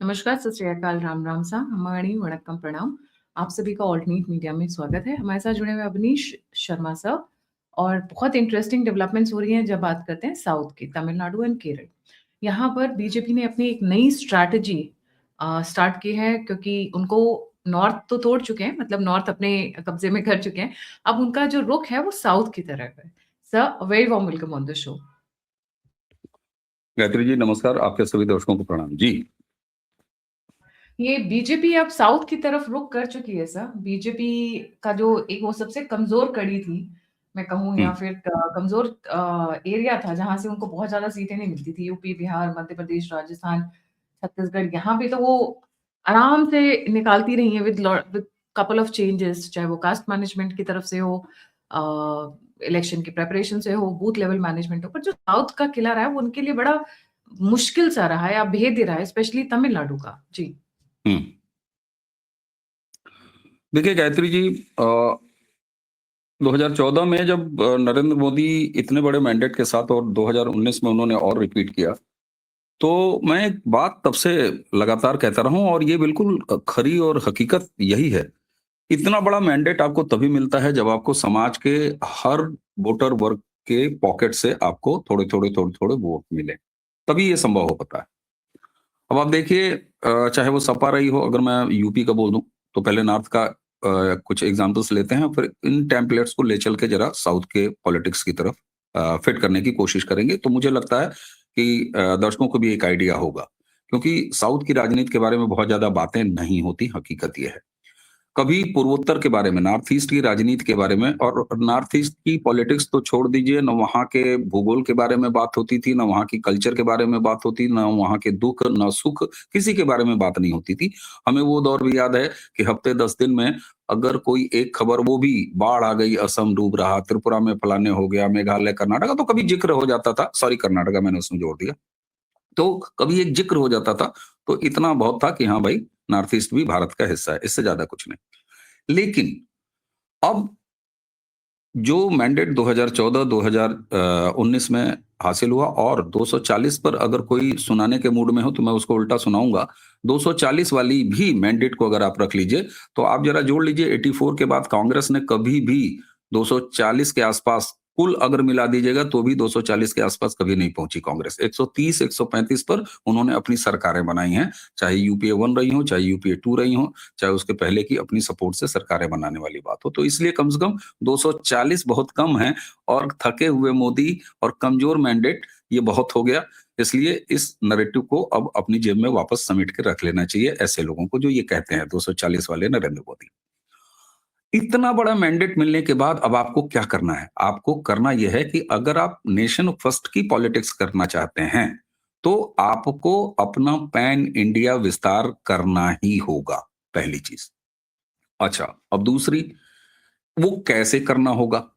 नमस्कार, सत श्री अकाल, राम राम सा, हमारी वणक्कम प्रणाम। आप सभी का ऑल्टरनेट मीडिया में स्वागत है। हमारे साथ जुड़े हुए अवनीश शर्मा सर और बहुत इंटरेस्टिंग डेवलपमेंट्स हो रही हैं जब बात करते हैं साउथ की, तमिलनाडु एंड केरल। यहाँ पर बीजेपी ने अपनी एक नई स्ट्रैटेजी स्टार्ट की है क्योंकि उनको नॉर्थ तो तोड़ चुके हैं, मतलब नॉर्थ अपने कब्जे में कर चुके हैं। अब उनका जो रुख है वो साउथ की तरफ है। Sir, very warm welcome on the show. Gayatri ji नमस्कार, आपके सभी दर्शकों को प्रणाम जी। ये बीजेपी अब साउथ की तरफ रुख कर चुकी है सर। बीजेपी का जो एक वो सबसे कमजोर कड़ी थी, मैं कहूँ, या फिर कमजोर एरिया था जहां से उनको बहुत ज्यादा सीटें नहीं मिलती थी, यूपी, बिहार, मध्य प्रदेश, राजस्थान, छत्तीसगढ़, यहाँ पे तो वो आराम से निकालती रही है विद कपल ऑफ चेंजेस, चाहे वो कास्ट मैनेजमेंट की तरफ से हो, इलेक्शन की प्रेपरेशन से हो, बूथ लेवल मैनेजमेंट हो। पर जो साउथ का किला रहा है वो उनके लिए बड़ा मुश्किल सा रहा है, या भेद रहा है, स्पेशली तमिलनाडु का। जी। देखिए गायत्री जी, 2014 में जब नरेंद्र मोदी इतने बड़े मैंडेट के साथ और 2019 में उन्होंने और रिपीट किया, तो मैं एक बात तब से लगातार कहता रहा हूं और ये बिल्कुल खरी और हकीकत यही है। इतना बड़ा मैंडेट आपको तभी मिलता है जब आपको समाज के हर वोटर वर्ग के पॉकेट से आपको थोड़े थोड़े वोट मिले, तभी ये संभव हो पाता है। अब आप देखिए, चाहे वो सपा रही हो, अगर मैं यूपी का बोल दूं तो पहले नॉर्थ का कुछ एग्जांपल्स लेते हैं, फिर इन टेम्पलेट्स को ले चल के जरा साउथ के पॉलिटिक्स की तरफ फिट करने की कोशिश करेंगे, तो मुझे लगता है कि दर्शकों को भी एक आइडिया होगा, क्योंकि साउथ की राजनीति के बारे में बहुत ज्यादा बातें नहीं होती, हकीकत यह है। कभी पूर्वोत्तर के बारे में, नॉर्थ ईस्ट की राजनीति के बारे में, और नॉर्थ ईस्ट की पॉलिटिक्स तो छोड़ दीजिए, न वहाँ के भूगोल के बारे में बात होती थी, न वहाँ की कल्चर के बारे में बात होती, न वहाँ के दुख न सुख, किसी के बारे में बात नहीं होती थी। हमें वो दौर भी याद है कि हफ्ते 10 दिन में अगर कोई एक खबर, वो भी बाढ़ आ गई, असम डूब रहा, त्रिपुरा में फलाने हो गया, मेघालय, कर्नाटका, तो कभी जिक्र हो जाता था। सॉरी, कर्नाटका मैंने उसमें जोड़ दिया। तो कभी एक जिक्र हो जाता था, तो इतना बहुत था कि हाँ भाई, नॉर्थ ईस्ट भी भारत का हिस्सा है, इससे ज्यादा कुछ नहीं। लेकिन अब जो मैंडेट 2014-2019 में हासिल हुआ, और 240 पर अगर कोई सुनाने के मूड में हो तो मैं उसको उल्टा सुनाऊंगा। 240 वाली भी मैंडेट को अगर आप रख लीजिए, तो आप जरा जोड़ लीजिए, 84 के बाद कांग्रेस ने कभी भी 240 के आसपास, कुल अगर मिला दीजिएगा तो भी 240 के आसपास कभी नहीं पहुंची कांग्रेस। 130 135 पर उन्होंने अपनी सरकारें बनाई हैं, चाहे यूपीए 1 रही हो, चाहे यूपीए 2 रही हो, चाहे उसके पहले की अपनी सपोर्ट से सरकारें बनाने वाली बात हो। तो इसलिए कम से कम 240 बहुत कम है, और थके हुए मोदी और कमजोर मैंडेट ये बहुत हो गया। इसलिए इस नैरेटिव को अब अपनी जेब में वापस समेट के रख लेना चाहिए ऐसे लोगों को जो ये कहते हैं 240 वाले नरेंद्र मोदी। इतना बड़ा मैंडेट मिलने के बाद अब आपको क्या करना है? आपको करना यह है कि अगर आप नेशन फर्स्ट की पॉलिटिक्स करना चाहते हैं, तो आपको अपना पैन इंडिया विस्तार करना ही होगा, पहली चीज। अच्छा, अब दूसरी, वो कैसे करना होगा?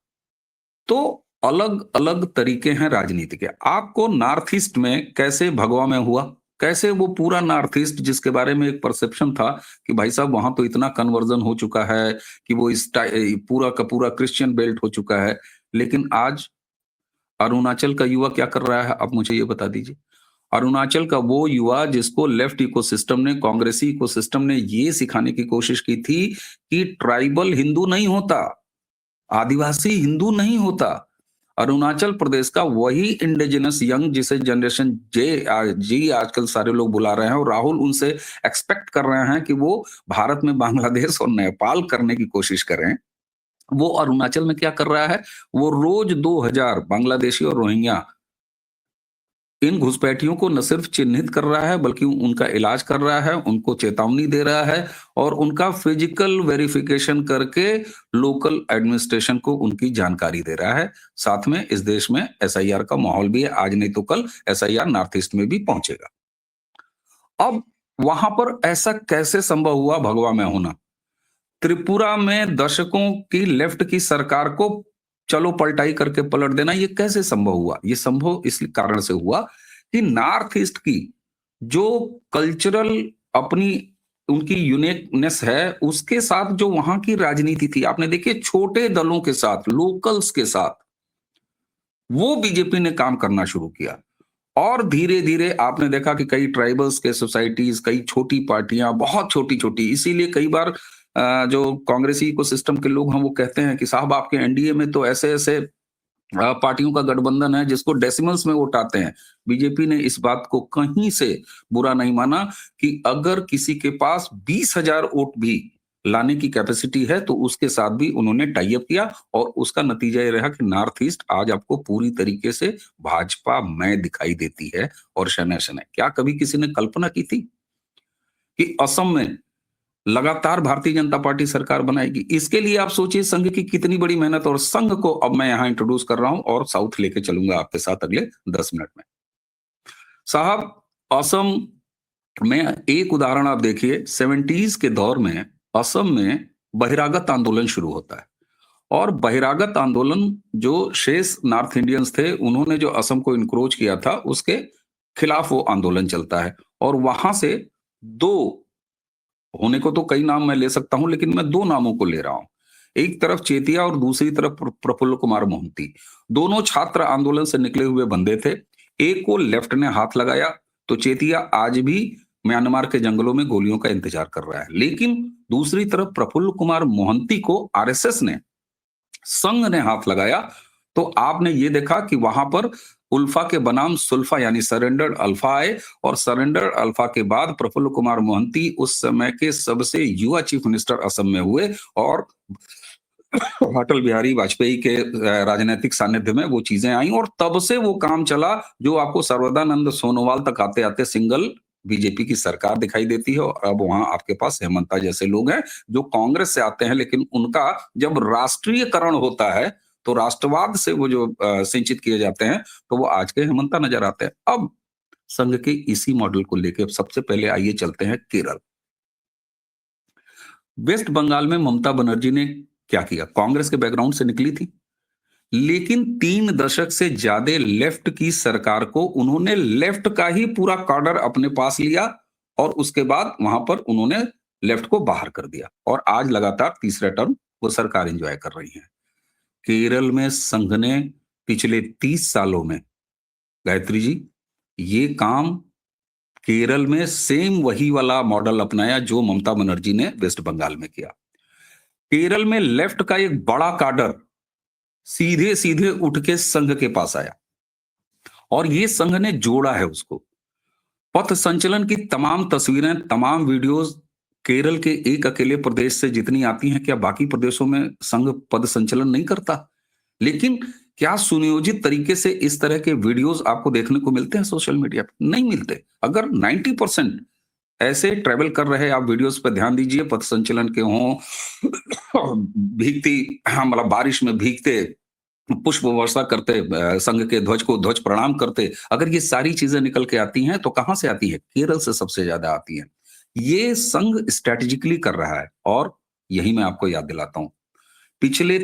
तो अलग अलग तरीके हैं राजनीति के। आपको नॉर्थ ईस्ट में कैसे भगवा में हुआ, कैसे वो पूरा नॉर्थ ईस्ट, जिसके बारे में एक परसेप्शन था कि भाई साहब वहां तो इतना कन्वर्जन हो चुका है कि वो पूरा का पूरा क्रिश्चियन बेल्ट हो चुका है, लेकिन आज अरुणाचल का युवा क्या कर रहा है, आप मुझे ये बता दीजिए। अरुणाचल का वो युवा जिसको लेफ्ट इकोसिस्टम ने, कांग्रेसी इकोसिस्टम ने ये सिखाने की कोशिश की थी कि ट्राइबल हिंदू नहीं होता, आदिवासी हिंदू नहीं होता। अरुणाचल प्रदेश का वही इंडिजिनस यंग, जिसे जनरेशन जी आजकल सारे लोग बुला रहे हैं, और राहुल उनसे एक्सपेक्ट कर रहे हैं कि वो भारत में बांग्लादेश और नेपाल करने की कोशिश करें। वो अरुणाचल में क्या कर रहा है? वो रोज 2000 बांग्लादेशी और रोहिंग्या, इन घुसपैठियों को न सिर्फ चिन्हित कर रहा है, बल्कि उनका इलाज कर रहा है, उनको चेतावनी दे रहा है, और उनका फिजिकल वेरिफिकेशन करके लोकल एडमिनिस्ट्रेशन को उनकी जानकारी दे रहा है। साथ में इस देश में एसआईआर का माहौल भी है, आज नहीं तो कल एसआईआर नॉर्थ ईस्ट में भी पहुंचेगा। अब वहां पर ऐसा कैसे संभव हुआ भगवा में होना? त्रिपुरा में दशकों की लेफ्ट की सरकार को चलो पलटाई करके पलट देना, ये कैसे संभव हुआ? ये संभव इस कारण से हुआ कि नॉर्थ ईस्ट की जो कल्चरल अपनी उनकी यूनिकनेस है, उसके साथ जो वहां की राजनीति थी, आपने देखिए छोटे दलों के साथ, लोकल्स के साथ वो बीजेपी ने काम करना शुरू किया। और धीरे धीरे आपने देखा कि कई ट्राइबल्स के सोसाइटीज, कई छोटी पार्टियां, बहुत छोटी छोटी, इसीलिए कई बार जो कांग्रेसी इकोसिस्टम के लोग हैं वो कहते हैं कि साहब आपके एनडीए में तो ऐसे ऐसे पार्टियों का गठबंधन है जिसको डेसिमल्स में वोट आते हैं। बीजेपी ने इस बात को कहीं से बुरा नहीं माना कि अगर किसी के पास 20,000 वोट भी लाने की कैपेसिटी है तो उसके साथ भी उन्होंने टाई अप किया, और उसका नतीजा ये रहा कि नॉर्थ ईस्ट आज आपको पूरी तरीके से भाजपा में दिखाई देती है। और शनै शनै क्या कभी किसी ने कल्पना की थी कि असम में लगातार भारतीय जनता पार्टी सरकार बनाएगी? इसके लिए आप सोचिए संघ की कितनी बड़ी मेहनत, और संघ को अब मैं यहां इंट्रोड्यूस कर रहा हूं और साउथ लेके चलूंगा आपके साथ अगले 10 मिनट में। साहब, असम में एक उदाहरण आप देखिए, 70s के दौर में असम में बहिरागत आंदोलन शुरू होता है, और बहिरागत आंदोलन जो शेष नॉर्थ इंडियंस थे उन्होंने जो असम को इनक्रोच किया था उसके खिलाफ वो आंदोलन चलता है। और वहां से दो, होने को तो कई नाम मैं ले सकता हूं लेकिन मैं दो नामों को ले रहा हूं, एक तरफ चेतिया और दूसरी तरफ प्रफुल्ल कुमार मोहंती। दोनों छात्र आंदोलन से निकले हुए बंदे थे। एक को लेफ्ट ने हाथ लगाया तो चेतिया आज भी म्यांमार के जंगलों में गोलियों का इंतजार कर रहा है, लेकिन दूसरी तरफ प्रफुल्ल कुमार मोहंती को आरएसएस ने, संघ ने हाथ लगाया। तो आपने ये देखा कि वहां पर उल्फा के बनाम सुल्फा यानी सरेंडर्ड अल्फा आए, और सरेंडर्ड अल्फा के बाद प्रफुल्ल कुमार मोहंती उस समय के सबसे युवा चीफ मिनिस्टर असम में हुए, और अटल बिहारी वाजपेयी के राजनीतिक सानिध्य में वो चीजें आई, और तब से वो काम चला जो आपको सर्वदानंद सोनोवाल तक आते आते सिंगल बीजेपी की सरकार दिखाई देती है। और अब वहां आपके पास हेमंता जैसे लोग हैं जो कांग्रेस से आते हैं, लेकिन उनका जब राष्ट्रीयकरण होता है तो राष्ट्रवाद से वो जो सिंचित किए जाते हैं तो वो आज के हेमंता नजर आते हैं। अब संघ के इसी मॉडल को लेकर सबसे पहले आइए चलते हैं केरल। वेस्ट बंगाल में ममता बनर्जी ने क्या किया? कांग्रेस के बैकग्राउंड से निकली थी, लेकिन 3 दशक से ज्यादा लेफ्ट की सरकार को उन्होंने लेफ्ट का ही पूरा कार्डर अपने पास लिया, और उसके बाद वहां पर उन्होंने लेफ्ट को बाहर कर दिया, और आज लगातार तीसरा टर्म वो सरकार एंजॉय कर रही है। केरल में संघ ने पिछले 30 सालों में, गायत्री जी, ये काम केरल में सेम वही वाला मॉडल अपनाया जो ममता बनर्जी ने वेस्ट बंगाल में किया। केरल में लेफ्ट का एक बड़ा काडर सीधे सीधे उठ के संघ के पास आया, और ये संघ ने जोड़ा है उसको। पथ संचलन की तमाम तस्वीरें, तमाम वीडियोस केरल के एक अकेले प्रदेश से जितनी आती हैं, क्या बाकी प्रदेशों में संघ पद संचलन नहीं करता? लेकिन क्या सुनियोजित तरीके से इस तरह के वीडियोस आपको देखने को मिलते हैं सोशल मीडिया पर? नहीं मिलते। अगर 90% ऐसे ट्रेवल कर रहे आप वीडियोस पर ध्यान दीजिए, पथ संचलन के हों, भीगती, मतलब बारिश में भीगते, पुष्प वर्षा करते, संघ के ध्वज को ध्वज प्रणाम करते, अगर ये सारी चीजें निकल के आती हैं तो कहां से आती है? केरल से सबसे ज्यादा आती है। ये संघ स्ट्रेटेजिकली कर रहा है, और यही मैं आपको याद दिलाता हूं, पिछले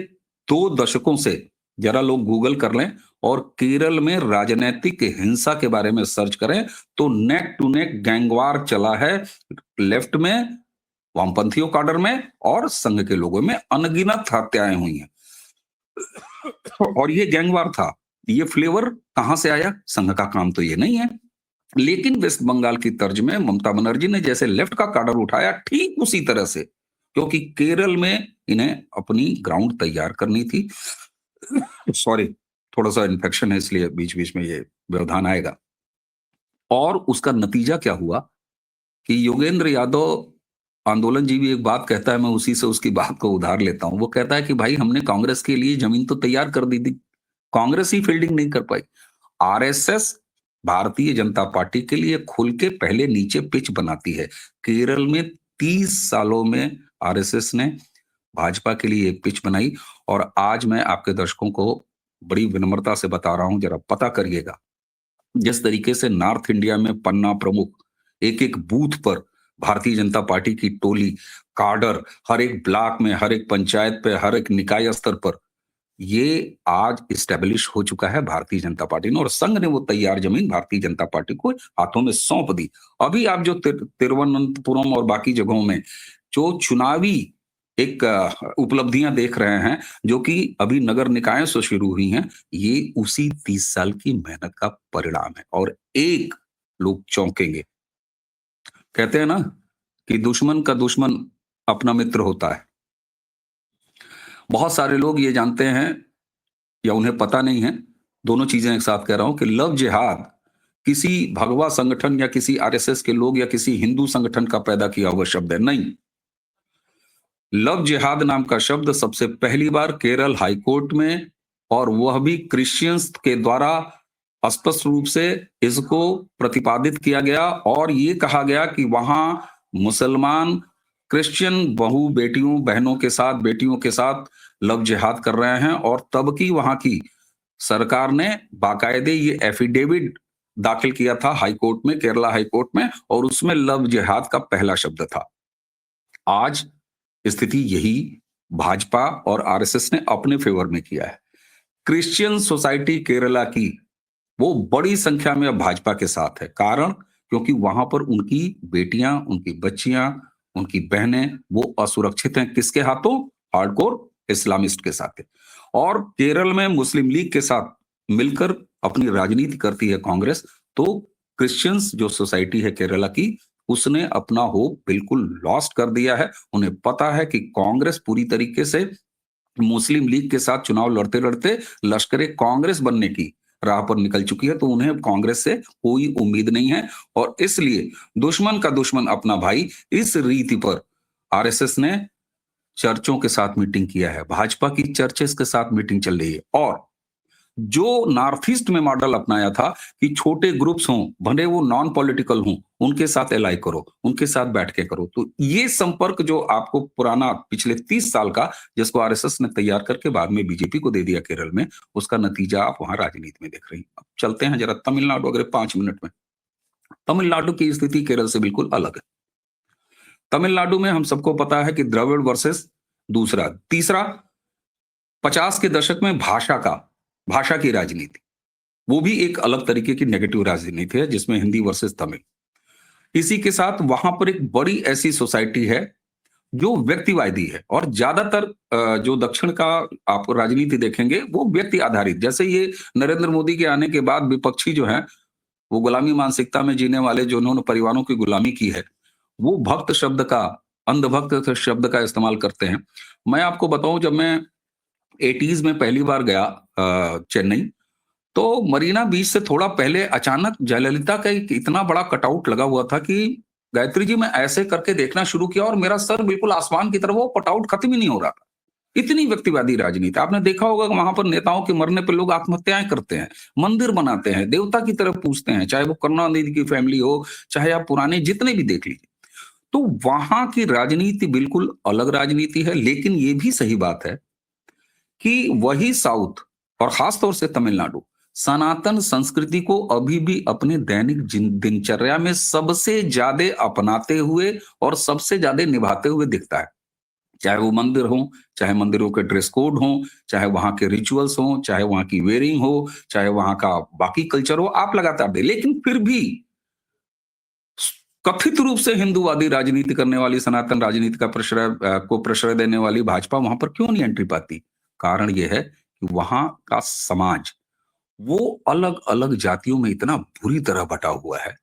2 दशकों से जरा लोग गूगल कर लें और केरल में राजनीतिक हिंसा के बारे में सर्च करें तो नेक टू नेक गैंगवार चला है, लेफ्ट में, वामपंथियों काडर में और संघ के लोगों में अनगिनत हत्याएं हुई हैं। और ये गैंगवार था, ये फ्लेवर कहां से आया? संघ का काम तो ये नहीं है। लेकिन वेस्ट बंगाल की तर्ज में ममता बनर्जी ने जैसे लेफ्ट का काडर उठाया, ठीक उसी तरह से, क्योंकि केरल में इन्हें अपनी ग्राउंड तैयार करनी थी। सॉरी, थोड़ा सा इन्फेक्शन है इसलिए बीच बीच में ये व्यवधान आएगा। और उसका नतीजा क्या हुआ कि योगेंद्र यादव आंदोलन जी भी एक बात कहता है, मैं उसी से उसकी बात को उधार लेता हूं। वो कहता है कि भाई हमने कांग्रेस के लिए जमीन तो तैयार कर दी थी, कांग्रेस ही फील्डिंग नहीं कर पाई। आरएसएस भारतीय जनता पार्टी के लिए खुल के पहले नीचे पिच बनाती है। केरल में 30 सालों में आरएसएस ने भाजपा के लिए एक पिच बनाई, और आज मैं आपके दर्शकों को बड़ी विनम्रता से बता रहा हूं, जरा पता करिएगा, जिस तरीके से नॉर्थ इंडिया में पन्ना प्रमुख एक एक बूथ पर भारतीय जनता पार्टी की टोली, काडर, हर एक ब्लॉक में, हर एक पंचायत पे, हर एक निकाय स्तर पर, ये आज इस्टेब्लिश हो चुका है भारतीय जनता पार्टी ने, और संघ ने वो तैयार जमीन भारतीय जनता पार्टी को हाथों में सौंप दी। अभी आप जो तिरुवनंतपुरम और बाकी जगहों में जो चुनावी एक उपलब्धियां देख रहे हैं जो कि अभी नगर निकायों से शुरू हुई हैं, ये उसी 30 साल की मेहनत का परिणाम है। और एक लोग चौंकेंगे, कहते हैं ना कि दुश्मन का दुश्मन अपना मित्र होता है। बहुत सारे लोग ये जानते हैं या उन्हें पता नहीं है, दोनों चीजें एक साथ कह रहा हूं, कि लव जिहाद किसी भगवा संगठन या किसी आरएसएस के लोग या किसी हिंदू संगठन का पैदा किया हुआ शब्द है, नहीं। लव जिहाद नाम का शब्द सबसे पहली बार केरल हाईकोर्ट में, और वह भी क्रिश्चियंस के द्वारा स्पष्ट रूप से इसको प्रतिपादित किया गया, और ये कहा गया कि वहां मुसलमान क्रिश्चियन बहू बेटियों बहनों के साथ बेटियों के साथ लव जिहाद कर रहे हैं, और तब की वहां की सरकार ने बाकायदे ये एफिडेविट दाखिल किया था हाईकोर्ट में, केरला हाईकोर्ट में, और उसमें लव जिहाद का पहला शब्द था। आज स्थिति यही भाजपा और आरएसएस ने अपने फेवर में किया है। क्रिश्चियन सोसाइटी केरला की वो बड़ी संख्या में अब भाजपा के साथ है। कारण, क्योंकि वहां पर उनकी बेटियां, उनकी बच्चियां, उनकी बहनें वो असुरक्षित हैं। किसके हाथों? हार्डकोर इस्लामिस्ट के साथ है। और केरल में मुस्लिम लीग के साथ मिलकर अपनी राजनीति करती है कांग्रेस। तो क्रिश्चियंस जो सोसाइटी है केरला की, उसने अपना होप बिल्कुल लॉस्ट कर दिया है। उन्हें पता है कि कांग्रेस पूरी तरीके से मुस्लिम लीग के साथ चुनाव लड़ते लड़ते लश्कर कांग्रेस बनने की राह पर निकल चुकी है। तो उन्हें कांग्रेस से कोई उम्मीद नहीं है, और इसलिए दुश्मन का दुश्मन अपना भाई, इस रीति पर आरएसएस ने चर्चों के साथ मीटिंग किया है, भाजपा की चर्चेस के साथ मीटिंग चल रही है। और जो नॉर्थ ईस्ट में मॉडल अपनाया था कि छोटे ग्रुप्स हों, भले वो नॉन पॉलिटिकल हों, उनके साथ एलाई करो, उनके साथ बैठ के करो, तो ये संपर्क जो आपको पुराना पिछले 30 साल का, जिसको आरएसएस ने तैयार करके बाद में बीजेपी को दे दिया केरल में, उसका नतीजा आप वहां राजनीति में देख रही हैं। अब चलते हैं जरा तमिलनाडु, अगर 5 मिनट में। तमिलनाडु की स्थिति केरल से बिल्कुल अलग है। तमिलनाडु में हम सबको पता है कि द्रविड़ वर्सेस दूसरा तीसरा 50 के दशक में भाषा की राजनीति, वो भी एक अलग तरीके की नेगेटिव राजनीति है, जिसमें हिंदी वर्सेस तमिल। इसी के साथ वहां पर एक बड़ी ऐसी सोसाइटी है जो व्यक्तिवादी है, और ज्यादातर जो दक्षिण का आप राजनीति देखेंगे वो व्यक्ति आधारित। जैसे ये नरेंद्र मोदी के आने के बाद विपक्षी जो है वो गुलामी मानसिकता में जीने वाले, जो उन्होंने परिवारों की गुलामी की है, वो भक्त शब्द का, अंधभक्त शब्द का इस्तेमाल करते हैं। मैं आपको बताऊं, जब मैं 80s में पहली बार गया चेन्नई, तो मरीना बीच से थोड़ा पहले अचानक जयललिता का एक इतना बड़ा कटआउट लगा हुआ था कि गायत्री जी, मैं ऐसे करके देखना शुरू किया और मेरा सर बिल्कुल आसमान की तरफ, वो कटआउट खत्म ही नहीं हो रहा था। इतनी व्यक्तिवादी राजनीति। आपने देखा होगा कि वहां पर नेताओं के मरने पर लोग आत्महत्याएं करते हैं, मंदिर बनाते हैं, देवता की तरफ पूजते हैं, चाहे वो करुणानिधि की फैमिली हो, चाहे आप पुराने जितने भी देख लीजिए। तो वहां की राजनीति बिल्कुल अलग राजनीति है। लेकिन ये भी सही बात है कि वही साउथ, और खासतौर से तमिलनाडु, सनातन संस्कृति को अभी भी अपने दैनिक दिनचर्या में सबसे ज्यादा अपनाते हुए और सबसे ज्यादा निभाते हुए दिखता है। चाहे वो मंदिर हो, चाहे मंदिरों के ड्रेस कोड हो, चाहे वहां के रिचुअल्स हो, चाहे वहां की वेयरिंग हो, चाहे वहां का बाकी कल्चर हो, आप लगातार दे। लेकिन फिर भी कथित रूप से हिंदूवादी राजनीति करने वाली, सनातन राजनीति का प्रश्रय देने वाली भाजपा वहां पर क्यों नहीं एंट्री पाती? कारण यह है कि वहां का समाज वो अलग अलग जातियों में इतना बुरी तरह बटा हुआ है,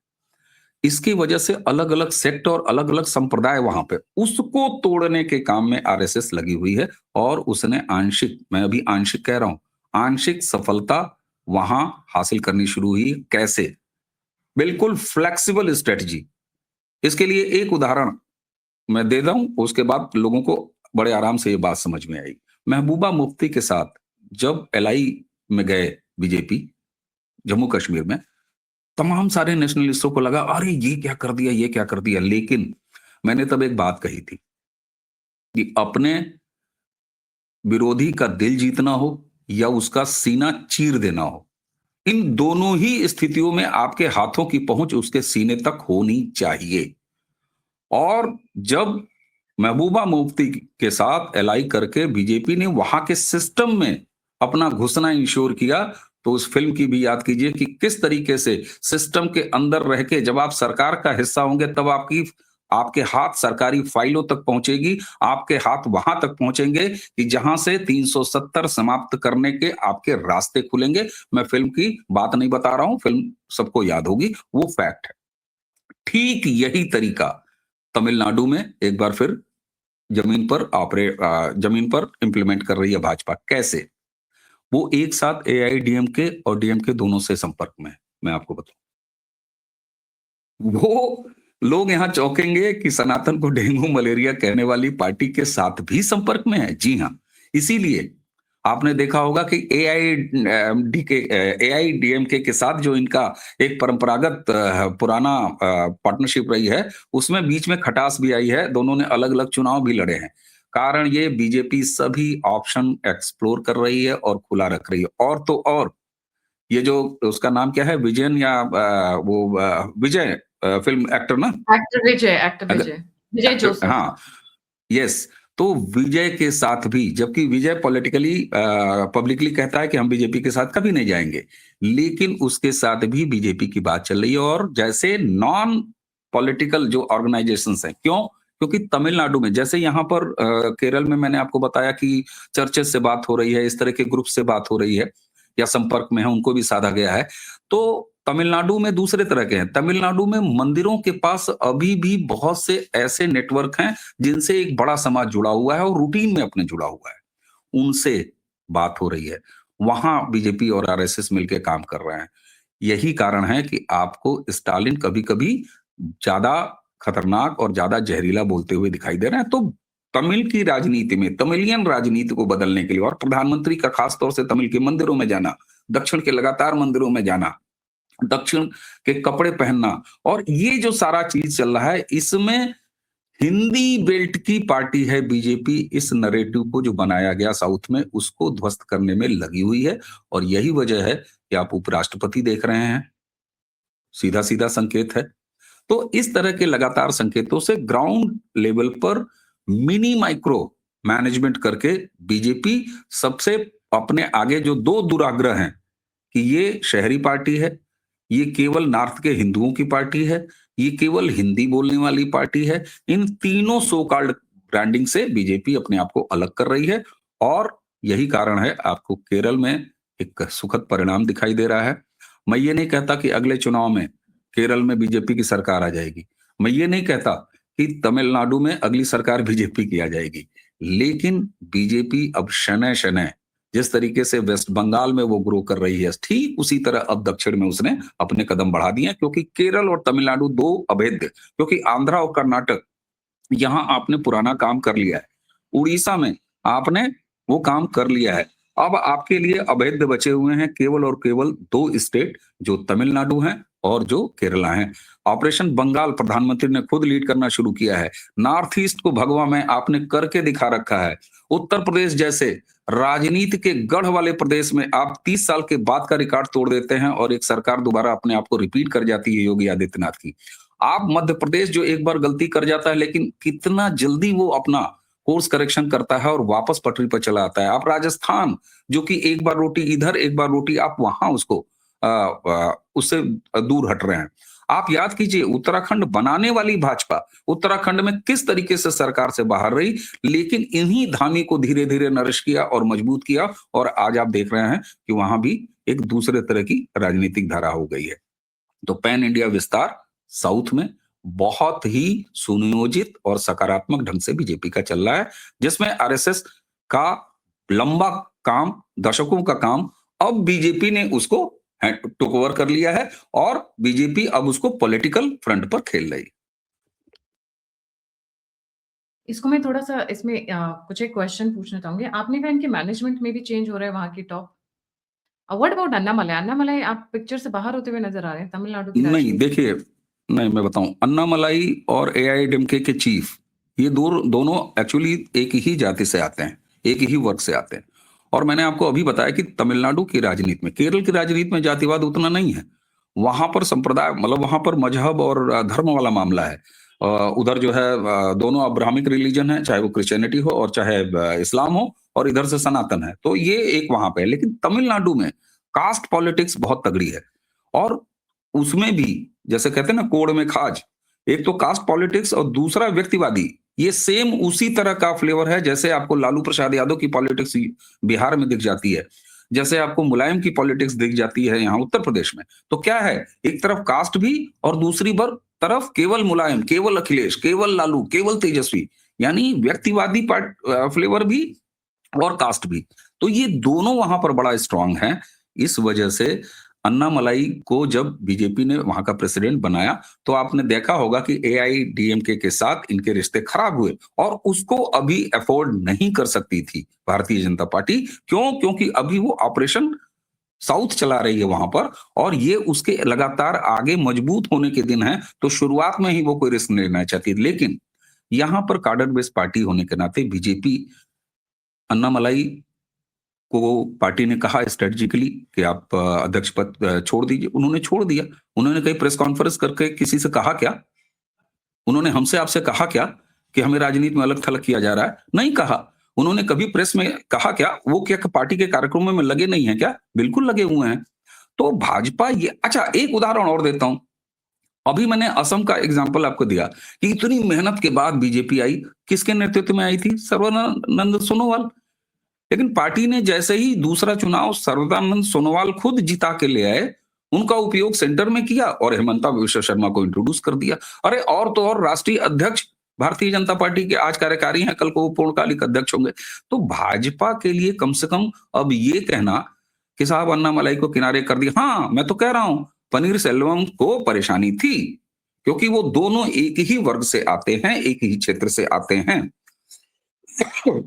इसकी वजह से अलग अलग सेक्ट और अलग अलग संप्रदाय वहां पे, उसको तोड़ने के काम में आरएसएस लगी हुई है। और उसने आंशिक, मैं अभी आंशिक कह रहा हूं, आंशिक सफलता वहां हासिल करनी शुरू हुई। कैसे? बिल्कुल फ्लेक्सिबल स्ट्रेटजी। इसके लिए एक उदाहरण मैं दे रहा हूं, उसके बाद लोगों को बड़े आराम से ये बात समझ में आएगी। महबूबा मुफ्ती के साथ जब एलआई में गए बीजेपी जम्मू कश्मीर में, तमाम सारे नेशनलिस्टों को लगा अरे ये क्या कर दिया, ये क्या कर दिया। लेकिन मैंने तब एक बात कही थी कि अपने विरोधी का दिल जीतना हो या उसका सीना चीर देना हो, इन दोनों ही स्थितियों में आपके हाथों की पहुंच उसके सीने तक होनी चाहिए। और जब महबूबा मुफ्ती के साथ एलाई करके बीजेपी ने वहां के सिस्टम में अपना घुसना इंश्योर किया, तो उस फिल्म की भी याद कीजिए कि किस तरीके से सिस्टम के अंदर रह के जब आप सरकार का हिस्सा होंगे तब आपकी आपके हाथ सरकारी फाइलों तक पहुंचेगी, आपके हाथ वहां तक पहुंचेंगे कि जहां से 370 समाप्त करने के आपके रास्ते खुलेंगे। मैं फिल्म की बात नहीं बता रहा हूं, फिल्म सबको याद होगी, वो फैक्ट है। ठीक यही तरीका तमिलनाडु में एक बार फिर जमीन पर इंप्लीमेंट कर रही है भाजपा। कैसे? वो एक साथ एआईडीएमके और डीएमके दोनों से संपर्क में है, मैं आपको बताऊं। वो लोग यहाँ चौंकेंगे कि सनातन को डेंगू मलेरिया कहने वाली पार्टी के साथ भी संपर्क में है। जी हाँ, इसीलिए आपने देखा होगा कि एआईडीएमके के साथ जो इनका एक परंपरागत पुराना पार्टनरशिप रही है, उसमें बीच में खटास भी आई है। दोनों ने अलग-अलग चुनाव भी लड़े हैं। कारण ये बीजेपी सभी ऑप्शन एक्सप्लोर कर रही है और खुला रख रही है। और तो और ये जो उसका नाम क्या है, विजयन या विजय फिल्म एक्टर ना? एक्टर अगर विजय, विजय एक्टर, जोसेफ। हाँ, यस। तो विजय के साथ भी, जबकि विजय पॉलिटिकली पब्लिकली कहता है कि हम बीजेपी के साथ कभी नहीं जाएंगे, लेकिन उसके साथ भी बीजेपी की बात चल रही है। और जैसे नॉन पॉलिटिकल जो ऑर्गेनाइजेशंस हैं, क्यों? क्योंकि तमिलनाडु में, जैसे यहाँ पर केरल में मैंने आपको बताया कि चर्चेस से बात हो रही है, इस तरह के ग्रुप से बात हो रही है या संपर्क में है, उनको भी साधा गया है। तो तमिलनाडु में दूसरे तरह के हैं। तमिलनाडु में मंदिरों के पास अभी भी बहुत से ऐसे नेटवर्क हैं जिनसे एक बड़ा समाज जुड़ा हुआ है और रूटीन में अपने जुड़ा हुआ है। उनसे बात हो रही है। वहां बीजेपी और आरएसएस मिलकर काम कर रहे हैं। यही कारण है कि आपको स्टालिन कभी-कभी ज्यादा खतरनाक और ज्यादा जहरीला बोलते हुए दिखाई दे रहे हैं। तो तमिल की राजनीति में, तमिलियन राजनीति को बदलने के लिए, और प्रधानमंत्री का खास तौर से तमिल के मंदिरों में जाना, दक्षिण के लगातार मंदिरों में जाना, दक्षिण के कपड़े पहनना, और ये जो सारा चीज चल रहा है, इसमें हिंदी बेल्ट की पार्टी है बीजेपी। इस नैरेटिव को जो बनाया गया साउथ में, उसको ध्वस्त करने में लगी हुई है। और यही वजह है कि आप उपराष्ट्रपति देख रहे हैं। सीधा सीधा संकेत है। तो इस तरह के लगातार संकेतों से ग्राउंड लेवल पर मिनी माइक्रो मैनेजमेंट करके बीजेपी सबसे अपने आगे जो दो दुराग्रह हैं कि ये शहरी पार्टी है, ये केवल नॉर्थ के हिंदुओं की पार्टी है, ये केवल हिंदी बोलने वाली पार्टी है। इन तीनों सो कॉल्ड ब्रांडिंग से बीजेपी अपने आप को अलग कर रही है। और यही कारण है आपको केरल में एक सुखद परिणाम दिखाई दे रहा है। मैं ये नहीं कहता कि अगले चुनाव में केरल में बीजेपी की सरकार आ जाएगी। मैं ये नहीं कहता कि तमिलनाडु में अगली सरकार बीजेपी की आ जाएगी। लेकिन बीजेपी अब शनय-शनय जिस तरीके से वेस्ट बंगाल में वो ग्रो कर रही है, ठीक उसी तरह अब दक्षिण में उसने अपने कदम बढ़ा दिए हैं। क्योंकि केरल और तमिलनाडु दो अभेद्य, क्योंकि आंध्रा और कर्नाटक, यहाँ आपने पुराना काम कर लिया है। उड़ीसा में आपने वो काम कर लिया है। अब आपके लिए अभेद्य बचे हुए हैं केवल और केवल दो स्टेट, जो तमिलनाडु हैं और जो केरला हैं। ऑपरेशन बंगाल प्रधानमंत्री ने खुद लीड करना शुरू किया है। नॉर्थ ईस्ट को भगवा में आपने करके दिखा रखा है। उत्तर प्रदेश जैसे राजनीति के गढ़ वाले प्रदेश में आप 30 साल के बाद का रिकॉर्ड तोड़ देते हैं और एक सरकार दोबारा अपने आप को रिपीट कर जाती है योगी आदित्यनाथ की। आप मध्य प्रदेश जो एक बार गलती कर जाता है, लेकिन कितना जल्दी वो अपना कोर्स करेक्शन करता है और वापस पटरी पर चला आता है। आप राजस्थान, जो कि एक बार रोटी इधर एक बार रोटी, आप वहां उसको उससे दूर हट रहे हैं। आप याद कीजिए, उत्तराखंड बनाने वाली भाजपा उत्तराखंड में किस तरीके से सरकार से बाहर रही, लेकिन इन्हीं धामी को धीरे धीरे नरिश किया और मजबूत किया। और आज आप देख रहे हैं कि वहां भी एक दूसरे तरह की राजनीतिक धारा हो गई है। तो पैन इंडिया विस्तार साउथ में बहुत ही सुनियोजित और सकारात्मक ढंग से बीजेपी का चल रहा है, जिसमें आरएसएस का लंबा काम, दशकों का काम, अब बीजेपी ने उसको टुक ओवर कर लिया है और बीजेपी अब उसको पॉलिटिकल फ्रंट पर खेल रही है। इसको मैं थोड़ा-सा इसमें कुछ एक क्वेश्चन पूछना चाहूँगी। आपने कहा इनके मैनेजमेंट में भी चेंज हो रहा है वहाँ की top. What about Annamalai? Annamalai आप पिक्चर से बाहर होते हुए नज़र आ रहे हैं तमिलनाडु की नहीं, राजनीति में। देखिए, नहीं मैं बताऊं, अन्नामलाई और एआईएडीएमके के चीफ, ये दोनों एक्चुअली एक ही जाति से आते हैं, एक ही वर्ग से आते हैं। और मैंने आपको अभी बताया कि तमिलनाडु की राजनीति में, केरल की राजनीति में जातिवाद उतना नहीं है। वहां पर संप्रदाय, मतलब वहां पर मजहब और धर्म वाला मामला है। उधर जो है दोनों अब्राहमिक रिलीजन है, चाहे वो क्रिश्चियनिटी हो और चाहे इस्लाम हो, और इधर से सनातन है। तो ये एक वहां पे है। लेकिन तमिलनाडु में कास्ट पॉलिटिक्स बहुत तगड़ी है। और उसमें भी, जैसे कहते हैं ना, कोड़ में खाज, एक तो कास्ट पॉलिटिक्स और दूसरा व्यक्तिवादी। ये सेम उसी तरह का फ्लेवर है जैसे आपको लालू प्रसाद यादव की पॉलिटिक्स बिहार में दिख जाती है, जैसे आपको मुलायम की पॉलिटिक्स दिख जाती है यहाँ उत्तर प्रदेश में। तो क्या है, एक तरफ कास्ट भी और दूसरी तरफ केवल मुलायम, केवल अखिलेश, केवल लालू, केवल तेजस्वी, यानी व्यक्तिवादी फ्लेवर भी और कास्ट भी। तो ये दोनों वहां पर बड़ा स्ट्रांग है। इस वजह से अन्नामलाई को जब बीजेपी ने वहां का प्रेसिडेंट बनाया तो आपने देखा होगा कि एआईडीएमके के साथ इनके रिश्ते खराब हुए और उसको अभी अफोर्ड नहीं कर सकती थी भारतीय जनता पार्टी। क्यों? क्योंकि अभी वो ऑपरेशन साउथ चला रही है वहां पर और ये उसके लगातार आगे मजबूत होने के दिन है, तो शुरुआत में ही वो कोई रिस्क नहीं लेना चाहती। लेकिन यहां पर कार्डर बेस्ड पार्टी होने के नाते बीजेपी अन्नामलाई को पार्टी ने कहा स्ट्रेटेजिकली कि आप अध्यक्ष पद छोड़ दीजिए। उन्होंने छोड़ दिया। उन्होंने कहीं प्रेस कॉन्फ्रेंस करके किसी से कहा क्या? उन्होंने हमसे आपसे कहा क्या कि हमें राजनीति में अलग थलग किया जा रहा है? नहीं कहा। उन्होंने कभी प्रेस में कहा क्या? वो क्या पार्टी के कार्यक्रमों में लगे नहीं है क्या? बिल्कुल लगे हुए हैं। तो भाजपा ये अच्छा एक उदाहरण और देता हूं। अभी मैंने असम का एग्जाम्पल आपको दिया कि इतनी मेहनत के बाद बीजेपी आई। किसके नेतृत्व में आई थी? सर्बानंद सोनोवाल। लेकिन पार्टी ने जैसे ही दूसरा चुनाव सर्बानंद सोनोवाल खुद जिता के ले आए, उनका उपयोग सेंटर में किया और हेमंता विश्व शर्मा को इंट्रोड्यूस कर दिया। अरे और तो और राष्ट्रीय अध्यक्ष भारतीय जनता पार्टी के आज कार्यकारी हैं, कल को वो पूर्णकालिक अध्यक्ष होंगे। तो भाजपा के लिए कम से कम अब ये कहना कि साहब अन्नामलाई को किनारे कर दिया, हाँ मैं तो कह रहा हूं पनीर सेल्वम को परेशानी थी क्योंकि वो दोनों एक ही वर्ग से आते हैं, एक ही क्षेत्र से आते हैं।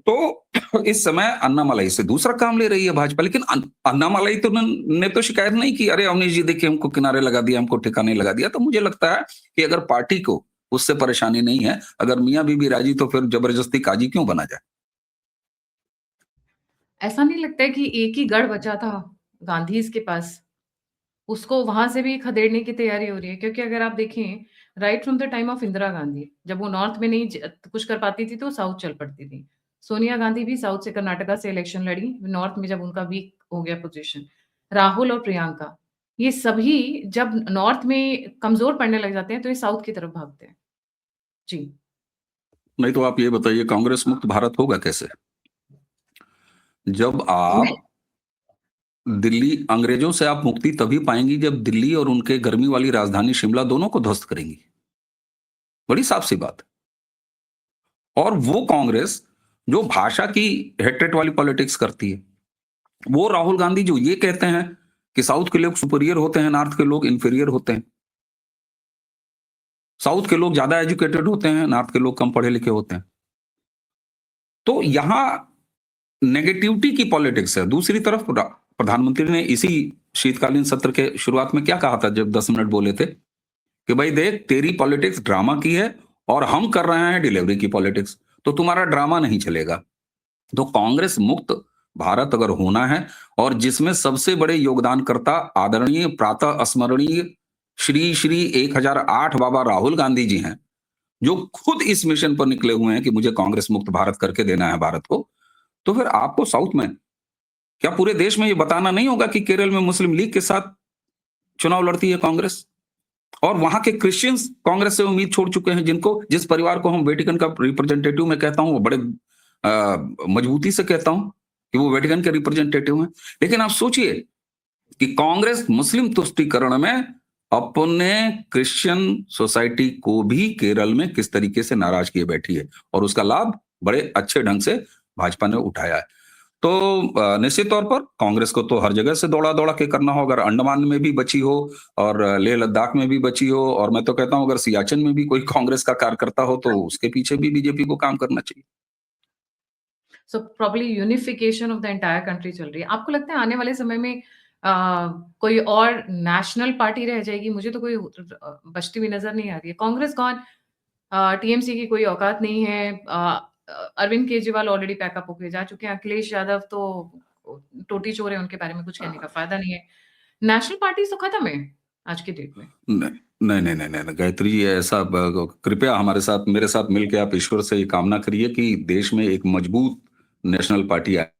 तो इस समय अन्नामलाई से दूसरा काम ले रही है भाजपा। लेकिन अन्नामलाई तो ने तो शिकायत नहीं की, अरे अवनीश जी देखिए हमको किनारे लगा दिया, हमको ठिकाने लगा दिया। तो मुझे लगता है कि अगर पार्टी को उससे परेशानी नहीं है, अगर मियां बीबी राजी तो फिर जबरदस्ती काजी क्यों बना जाए? ऐसा नहीं लगता है कि एक ही गढ़ बचा था गांधीज़ के पास, उसको वहाँ से भी खदेड़ने की तैयारी हो रही है? क्योंकि अगर आप देखें right from the time of Indira Gandhi, जब वो नॉर्थ में नहीं कुछ कर पाती थी तो साउथ चल पड़ती थी। सोनिया गांधी भी साउथ से कर्नाटका से इलेक्शन लड़ी, नॉर्थ में जब उनका वीक हो गया पोजीशन। राहुल और प्रियंका, ये सभी जब नॉर्थ में कमज़ोर पड़ने लग जाते हैं तो ये साउथ की तरफ भागते हैं। जी। नहीं तो आप ये बताइए कांग्रेस मुक्त भारत होगा कैसे? जब आप दिल्ली अंग्रेजों से आप मुक्ति तभी पाएंगी जब दिल्ली और उनके गर्मी वाली राजधानी शिमला दोनों को ध्वस्त करेंगी। बड़ी साफ सी बात। और वो कांग्रेस जो भाषा की हेट्रेट वाली पॉलिटिक्स करती है, वो राहुल गांधी जो ये कहते हैं कि साउथ के लोग सुपीरियर होते हैं, नॉर्थ के लोग इंफीरियर होते हैं, साउथ के लोग ज्यादा एजुकेटेड होते हैं, नॉर्थ के लोग कम पढ़े लिखे होते हैं। तो यहां नेगेटिविटी की पॉलिटिक्स है। दूसरी तरफ प्रधानमंत्री ने इसी शीतकालीन सत्र के शुरुआत में क्या कहा था जब 10 मिनट बोले थे कि भाई देख तेरी पॉलिटिक्स ड्रामा की है और हम कर रहे हैं डिलीवरी की पॉलिटिक्स, तो तुम्हारा ड्रामा नहीं चलेगा। तो कांग्रेस मुक्त भारत अगर होना है और जिसमें सबसे बड़े योगदानकर्ता आदरणीय प्रातः स्मरणीय श्री श्री 1008 बाबा राहुल गांधी जी हैं, जो खुद इस मिशन पर निकले हुए हैं कि मुझे कांग्रेस मुक्त भारत करके देना है भारत को। तो फिर आपको साउथ में क्या पूरे देश में ये बताना नहीं होगा कि केरल में मुस्लिम लीग के साथ चुनाव लड़ती है कांग्रेस और वहां के क्रिश्चियंस कांग्रेस से उम्मीद छोड़ चुके हैं, जिनको जिस परिवार को हम वेटिकन का रिप्रेजेंटेटिव मैं कहता हूं, वो बड़े मजबूती से कहता हूं कि वो वेटिकन के रिप्रेजेंटेटिव हैं। लेकिन आप सोचिए कि कांग्रेस मुस्लिम तुष्टीकरण में अपने क्रिश्चियन सोसाइटी को भी केरल में किस तरीके से नाराज किए बैठी है और उसका लाभ बड़े अच्छे ढंग से भाजपा ने उठाया है। तो निश्चित तौर पर कांग्रेस को तो हर जगह से दौड़ा दौड़ा के करना हो, अगर अंडमान में भी बची हो और लेह लद्दाख में भी बची हो, और मैं तो कहता हूं अगर सियाचिन में भी कोई कांग्रेस का कार्यकर्ता हो तो उसके पीछे भी बीजेपी को काम करना चाहिए। So probably unification of the entire country चल रही है। आपको लगता है आने वाले समय में कोई और नेशनल पार्टी रह जाएगी? मुझे तो कोई बचती हुई नज़र नहीं आ रही है। कांग्रेस गॉन, टीएमसी की कोई औकात नहीं है। अरविंद केजरीवाल ऑलरेडी पैकअप होके जा चुके हैं। अखिलेश यादव तो टोटी चोर है, उनके बारे में कुछ कहने का फ़ायदा नहीं है। नेशनल पार्टीज़ तो खत्म है आज की डेट में। नहीं नहीं नहीं नहीं नहीं, गायत्री जी ऐसा कृपया हमारे साथ मेरे साथ मिलकर आप ईश्वर से ये कामना करिए कि देश में एक मजबूत नेशनल पार्टी आए।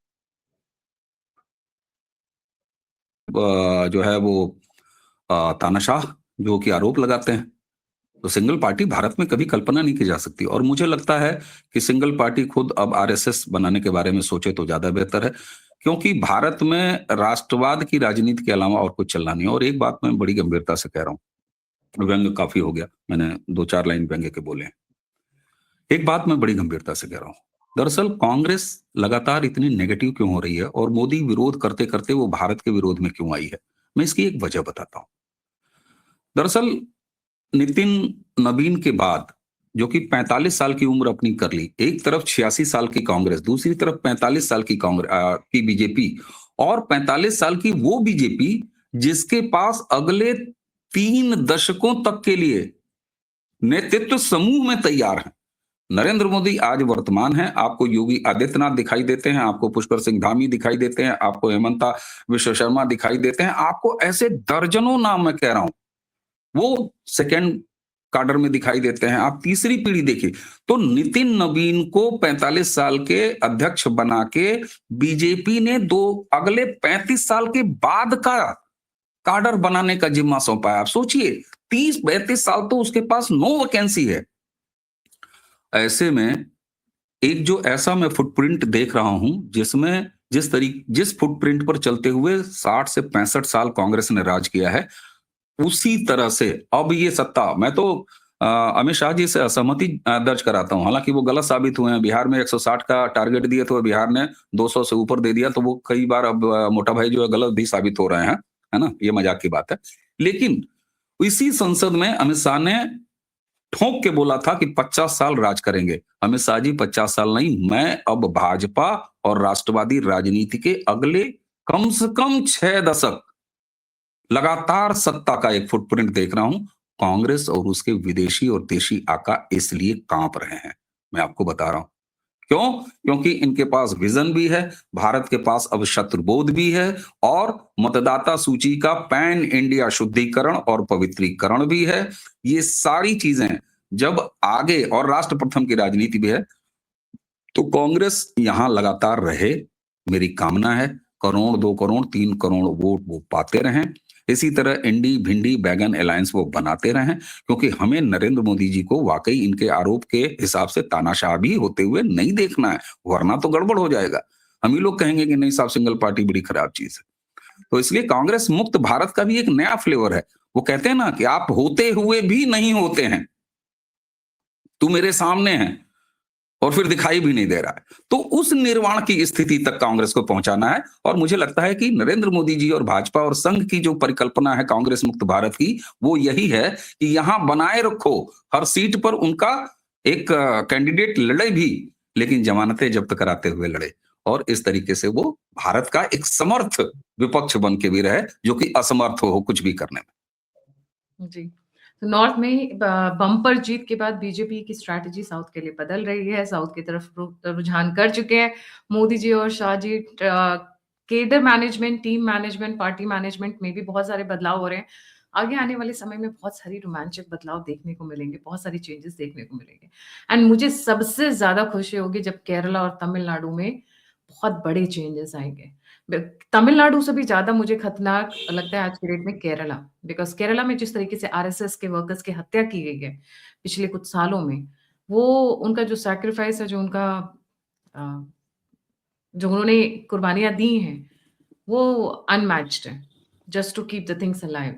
जो है वो तानाशाह जो कि आरोप लगाते हैं तो सिंगल पार्टी भारत में कभी कल्पना नहीं की जा सकती, और मुझे लगता है कि सिंगल पार्टी खुद अब आरएसएस बनाने के बारे में सोचे तो ज्यादा बेहतर है, क्योंकि भारत में राष्ट्रवाद की राजनीति के अलावा और कुछ चलना नहीं है। और एक बात मैं बड़ी गंभीरता से कह रहा हूँ, व्यंग्य काफी हो गया, मैंने 2-4 लाइन व्यंग्य के बोले हैं। एक बात मैं बड़ी गंभीरता से कह रहा हूँ, दरअसल कांग्रेस लगातार इतनी नेगेटिव क्यों हो रही है, और मोदी विरोध करते करते वो भारत के विरोध में क्यों आई है? मैं इसकी एक वजह बताता हूँ। दरअसल नितिन नवीन के बाद, जो कि 45 साल की उम्र अपनी कर ली, एक तरफ 86 साल की कांग्रेस, दूसरी तरफ 45 साल की की बीजेपी, और 45 साल की वो बीजेपी जिसके पास अगले 3 दशकों तक के लिए नेतृत्व समूह में तैयार है। नरेंद्र मोदी आज वर्तमान है, आपको योगी आदित्यनाथ दिखाई देते हैं, आपको पुष्कर सिंह धामी दिखाई देते हैं, आपको हेमंता विश्व शर्मा दिखाई देते हैं, आपको ऐसे दर्जनों नाम मैं कह रहा हूं, वो सेकंड काडर में दिखाई देते हैं। आप तीसरी पीढ़ी देखिए, तो नितिन नवीन को 45 साल के अध्यक्ष बना के बीजेपी ने अगले 35 साल के बाद का काडर बनाने का जिम्मा सौंपा है। आप सोचिए, 30-32 साल तो उसके पास नो वैकेंसी है। ऐसे में एक जो ऐसा मैं फुटप्रिंट देख रहा हूं, जिसमें जिस फुटप्रिंट पर चलते हुए 60 से 65 साल कांग्रेस ने राज किया है, उसी तरह से अब ये सत्ता, मैं तो अमित शाह जी से असहमति दर्ज कराता हूं। हालांकि वो गलत साबित हुए हैं, बिहार में 160 का टारगेट दिए तो बिहार ने 200 से ऊपर दे दिया, तो वो कई बार अब मोटा भाई जो है गलत भी साबित हो रहे हैं, है ना, ये मजाक की बात है। लेकिन इसी संसद में अमित शाह ने ठोंक के बोला था कि 50 साल राज करेंगे। अमित शाह जी, 50 साल नहीं, मैं अब भाजपा और राष्ट्रवादी राजनीति के अगले कम से कम 6 दशक लगातार सत्ता का एक फुटप्रिंट देख रहा हूं। कांग्रेस और उसके विदेशी और देशी आका इसलिए कांप रहे हैं, मैं आपको बता रहा हूं। क्यों? क्योंकि इनके पास विजन भी है, भारत के पास अब शत्रुबोध भी है, और मतदाता सूची का पैन इंडिया शुद्धिकरण और पवित्रीकरण भी है। ये सारी चीजें जब आगे, और राष्ट्र प्रथम की राजनीति भी है, तो कांग्रेस यहां लगातार रहे, मेरी कामना है। करोड़, 2 करोड़, 3 करोड़ वोट वो पाते रहें। इसी तरह इंडी भिंडी बैगन अलायंस वो बनाते रहें, क्योंकि हमें नरेंद्र मोदी जी को वाकई इनके आरोप के हिसाब से तानाशाह भी होते हुए नहीं देखना है, वरना तो गड़बड़ हो जाएगा। हम ही लोग कहेंगे कि नहीं साहब, सिंगल पार्टी बड़ी खराब चीज है। तो इसलिए कांग्रेस मुक्त भारत का भी एक नया फ्लेवर है। वो कहते हैं ना कि आप होते हुए भी नहीं होते हैं, तू मेरे सामने है और फिर दिखाई भी नहीं दे रहा है। तो उस निर्वाण की स्थिति तक कांग्रेस को पहुंचाना है, और मुझे लगता है कि नरेंद्र मोदी जी और भाजपा और संघ की जो परिकल्पना है कांग्रेस मुक्त भारत की, वो यही है कि यहां बनाए रखो, हर सीट पर उनका एक कैंडिडेट लड़े भी, लेकिन जमानतें जब्त कराते हुए लड़े, और इस तरीके से वो भारत का एक समर्थ विपक्ष बन के भी रहे, जो कि असमर्थ हो कुछ भी करने में। जी। तो नॉर्थ में बम्पर जीत के बाद बीजेपी की स्ट्रैटेजी साउथ के लिए बदल रही है, साउथ की तरफ रुझान कर चुके हैं मोदी जी और Shah ji. Cadre management, team management, party management में भी बहुत सारे बदलाव हो रहे हैं। आगे आने वाले समय में बहुत सारी रोमांचक बदलाव देखने को मिलेंगे, बहुत सारी चेंजेस देखने को मिलेंगे। एंड मुझे सबसे ज्यादा खुशी होगी जब केरला और तमिलनाडु में बहुत बड़े चेंजेस आएंगे। तमिलनाडु से भी ज्यादा मुझे खतरनाक लगता है आज के डेट में केरला, बिकॉज केरला में जिस तरीके से आरएसएस के वर्कर्स की हत्या की गई है पिछले कुछ सालों में, वो उनका जो सैक्रिफाइस है, जो उनका जो उन्होंने कुर्बानियां दी हैं, वो अनमैच्ड है, just to keep the things alive.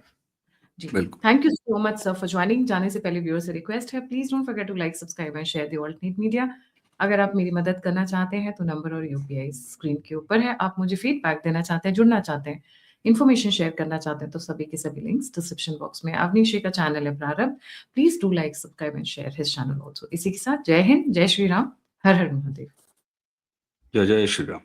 जी, बिल्कुल। Thank you so much sir for joining. जाने से पहले व्यूअर से रिक्वेस्ट है, please don't forget to like, subscribe and share the alternate media. अगर आप मेरी मदद करना चाहते हैं तो नंबर और यूपीआई स्क्रीन के ऊपर है। आप मुझे फीडबैक देना चाहते हैं, जुड़ना चाहते हैं, इन्फॉर्मेशन शेयर करना चाहते हैं, तो सभी के सभी लिंक्स डिस्क्रिप्शन बॉक्स में। अवनीश का चैनल है प्रारंभ, please do like, subscribe and share his channel also. इसी के साथ जय हिंद, जय श्री राम, हर हर महादेव। जय जय श्री राम।